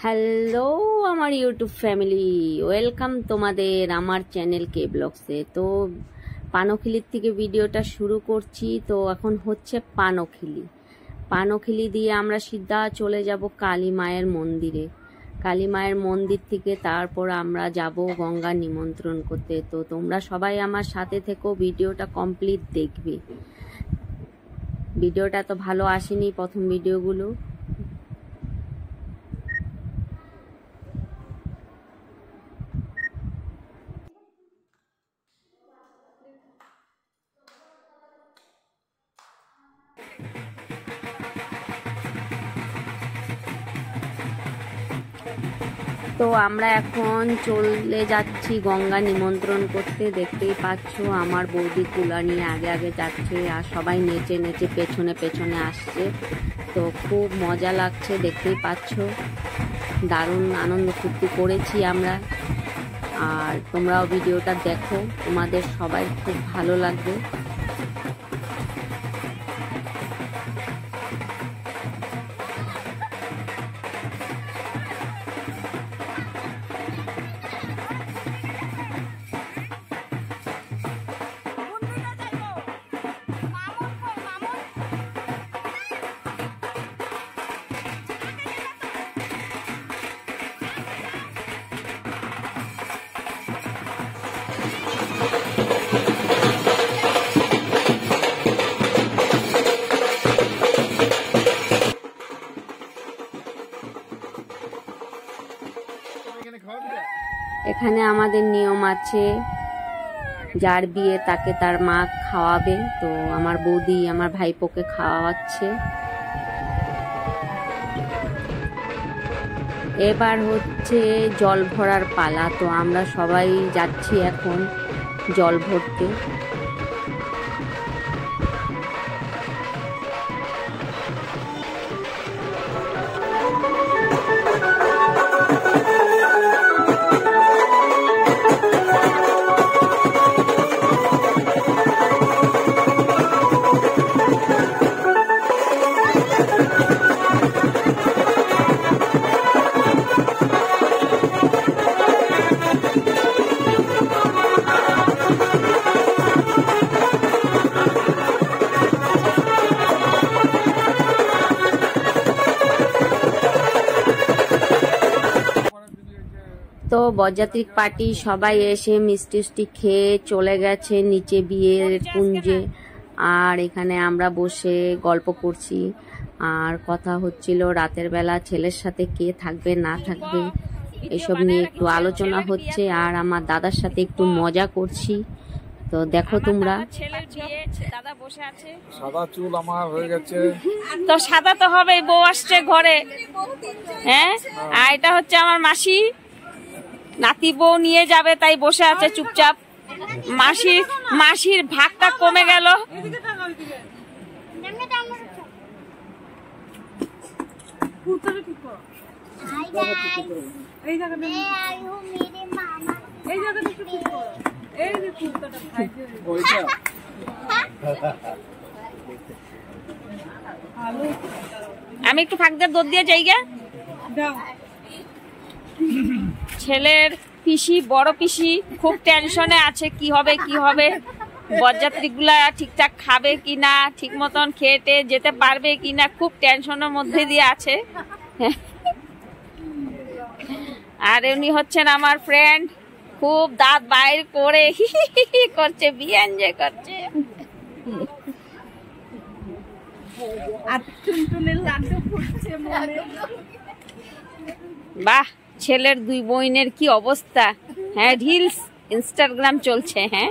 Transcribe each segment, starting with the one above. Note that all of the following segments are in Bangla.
হ্যালো আমার ইউটিউব ফ্যামিলি, ওয়েলকাম তোমাদের আমার চ্যানেল কে ব্লগসে। তো পানখিলির থেকে ভিডিওটা শুরু করছি। তো এখন হচ্ছে পানখিলি দিয়ে আমরা সিধা চলে যাব কালী মায়ের মন্দিরে। কালী মায়ের মন্দির থেকে তারপর আমরা যাব গঙ্গা নিমন্ত্রণ করতে। তো তোমরা সবাই আমার সাথে থেকো, ভিডিওটা কমপ্লিট দেখবে। ভিডিওটা তো ভালো আসেনি প্রথম ভিডিওগুলো। তো আমরা এখন চলে যাচ্ছি গঙ্গা নিমন্ত্রণ করতে। দেখতেই পাচ্ছ আমার বৌদি কুলা নিয়ে আগে আগে যাচ্ছে আর সবাই নেচে নেচে পেছনে পেছনে আসছে। তো খুব মজা লাগছে, দেখতেই পাচ্ছ দারুণ আনন্দ ফুর্তি করেছি আমরা। আর তোমরাও ভিডিওটা দেখো, তোমাদের সবাই খুব ভালো লাগবে। এখানে আমাদের নিয়ম আছে, যার বিয়ে তাকে তার মা খাওয়াবে। তো আমার বৌদি আমার ভাইপোকে খাওয়াচ্ছে। এবার হচ্ছে জল ভরার পালা। তো আমরা সবাই যাচ্ছি এখন জল ভরতে। তো বরযাত্রী পার্টি সবাই এসে মিষ্টি খেয়ে চলে গেছে নিচে বিয়ের কুঞ্জে। আর এখানে আমরা বসে গল্প করছি আর কথা হচ্ছিল রাতের বেলা ছেলের সাথে কে থাকবে না থাকবে এসব নিয়ে একটু আলোচনা হচ্ছে। আর আমার দাদার সাথে একটু মজা করছি। তো দেখো তোমরা। দাদা বসে আছে, সাদা চুল আমার হয়ে গেছে। তো সাদা তো হবে, বউ আসছে ঘরে। হ্যাঁ, আর এটা হচ্ছে আমার মাসি, নাতি বউ নিয়ে যাবে তাই বসে আছে চুপচাপ। মাসির ভাগটা কমে গেল। আমি একটু ফাঁক দিয়ে দৌড় দিয়ে যাই গে। ছেলের পিসি, বড় পিসি খুব টেনশনে আছে, কি হবে বরযাত্রী গুলা ঠিকঠাক খাবে কিনা, ঠিক মতন খেয়ে যেতে পারবে কিনা, খুব টেনশনের মধ্যে দিয়ে আছে। আর উনি হচ্ছেন আমার ফ্রেন্ড, খুব দাঁত বাইর করে করছে, বিএনজয় করছে। বাহ, ছেলের দুই বোনের কি অবস্থা। হ্যাঁ, রিলস ইনস্টাগ্রাম চলছে। হ্যাঁ,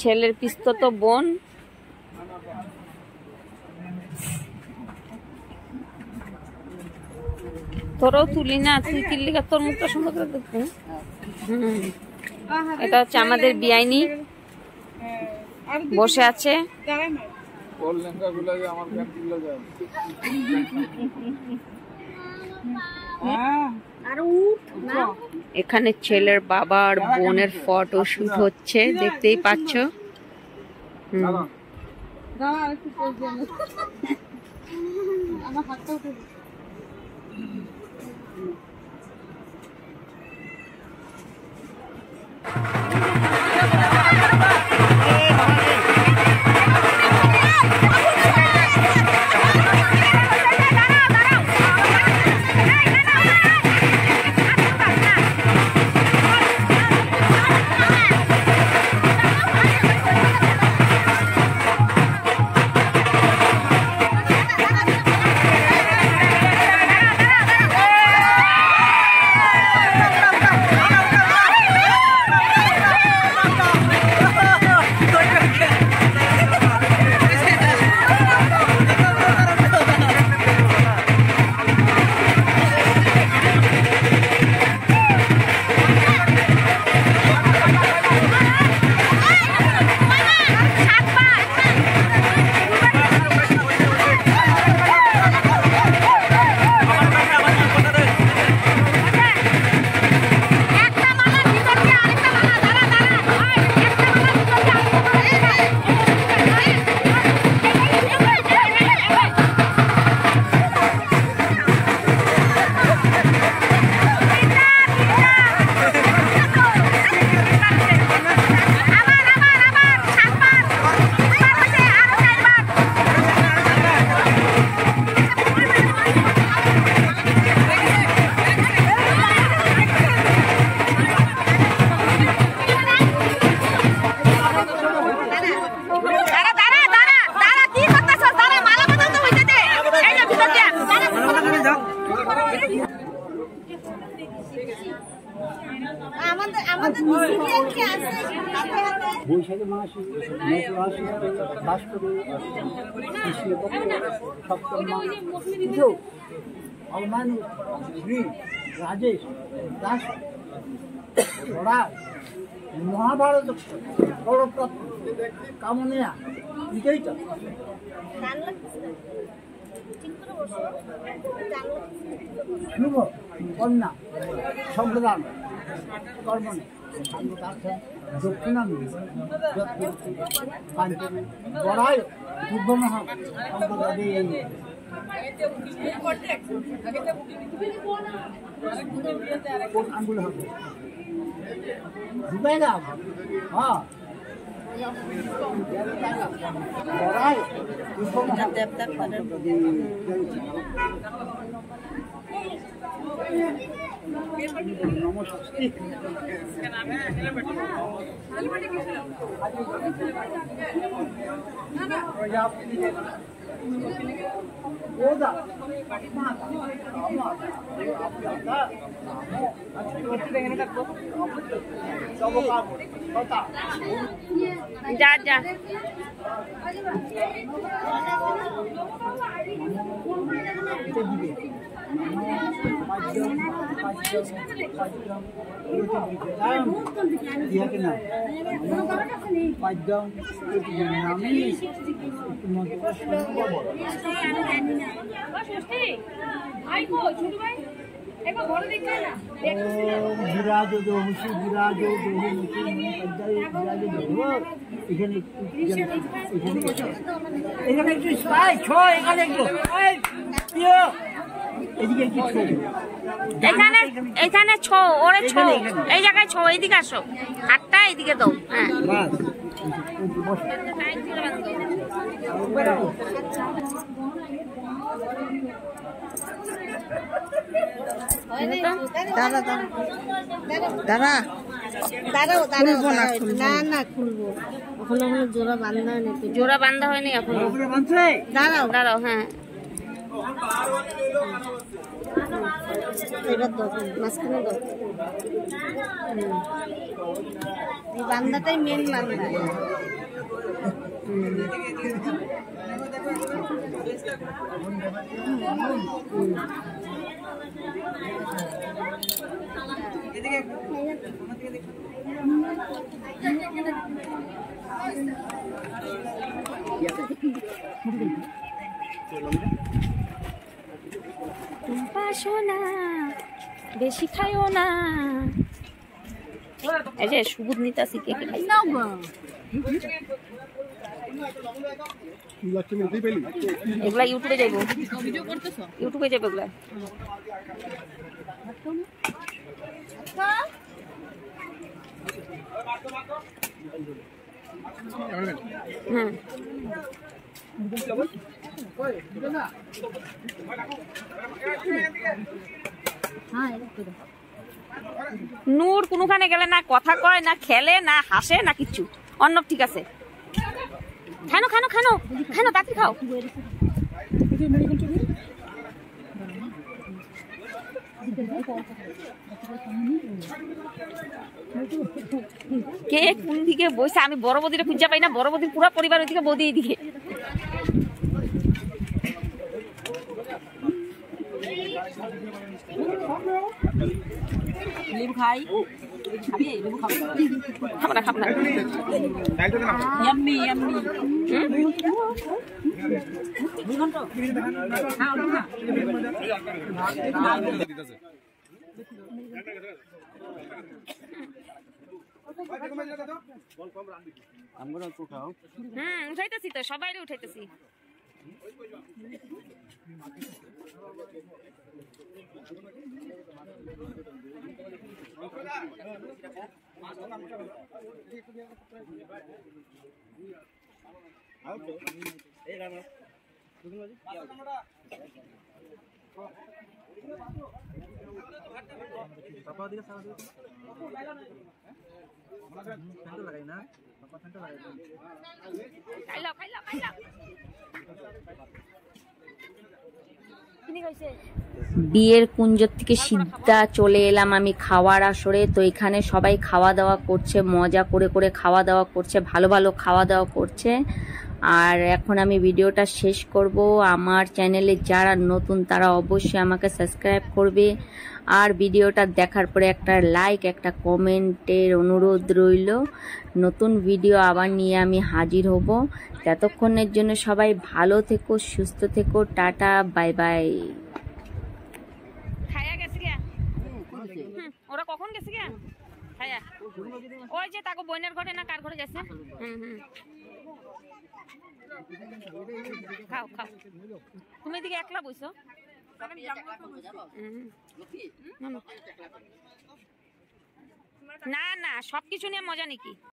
ছেলের পিস্তত বোন। তোরও তুলি না, তুই কিনলি তোর মুখটা সুন্দর করে দেখবো। এটা হচ্ছে আমাদের বিআইনি বসে আছে। এখানে ছেলের বাবা আর বোনের ফটো শুট হচ্ছে, দেখতেই পাচ্ছ। বৈশাখী মাস ভাস্কর সপ্তম মাস শ্রী রাজেশ দাস মহাভারত পরপ্রাপ্ত কামনিয়া বিজয়িতা শুভ কন্যা সম্প্রদান কর্মণে দক্ষিণাঙ্গ বড়ায় দুর্গমহা সম্প্রদায় আঙ্গুল হবে দুবাই না হ্যাঁ বড়ায় দুর্গমহা নমস্কার যা যা বিরাজ দোহসি বিরাজ দোহমুখী বিরাজ দোহ এখানে এখানে একটু এখানে একটু এদিকে একটু এখানে এখানে ছো ওরে ছো এই জায়গায় ছো এইদিকে আসো হাতটা এইদিকে দাও হ্যাঁ দাঁড়া দাঁড়া দাঁড়াও দাঁড়াও না না খুলবো ওখানে জোড়া বান্ধা হয়নি জোড়া বান্ধা হয়নি এখনো দাঁড়াও দাঁড়াও হ্যাঁ এবার দাও মাঝখানে দাও এই বান্ধাটাই মেন বান্ধা বাসো না বেশি খাইও না এই যে সুবুদ নিতাছি কে কে খাই এগুলা ইউটিউবে যাইব ইউটিউবে যাইব এগুলা হুম নূর কোনখানে গেলে না কথা কয় না খেলে না হাসে না কিচ্ছু অন্য ঠিক আছে খানো খানো খানো খানো তাড়াতাড়ি খাও কে কোন দিকে বসে আমি বড় বৌদিরে খুঁজে পাই না বড় বৌদির পুরো পরিবার ওইদিকে বৌদি এইদিকে লেবু খাই খাবি লেবু খাবো খাবো না খাবো না ইয়াম্মি ইয়াম্মি দুঘন্টা হ্যাঁ না উঠাইতেছি তো সবাই উঠাইতেছি খাইলো খাইলো খাইলো বিয়ের কুঞ্জ থেকে সিদ্ধা চলে এলাম আমি খাওয়ার আসরে। তো এখানে সবাই খাওয়া দাওয়া করছে, মজা করে করে খাওয়া দাওয়া করছে, ভালো ভালো খাওয়া দাওয়া করছে। আর এখন আমি ভিডিওটা শেষ করব। আমার চ্যানেলে যারা নতুন তারা অবশ্যই আমাকে সাবস্ক্রাইব করবে, আর ভিডিওটা দেখার পরে একটা লাইক একটা কমেন্টের অনুরোধ রইল। নতুন ভিডিও আবার নিয়ে আমি হাজির হব। ততক্ষণের জন্য সবাই ভালো থেকো, সুস্থ থেকো, টাটা, বাই বাই। খায়া গেছে গিয়া ওরা কখন গেছে গিয়া খায়া? ওই যে তাকে বোনের ঘরে না কার ঘরে গেছে? খাও খাও। তুমি এদিকে একলা বইছো? না না সবকিছু নিয়ে মজা নাকি?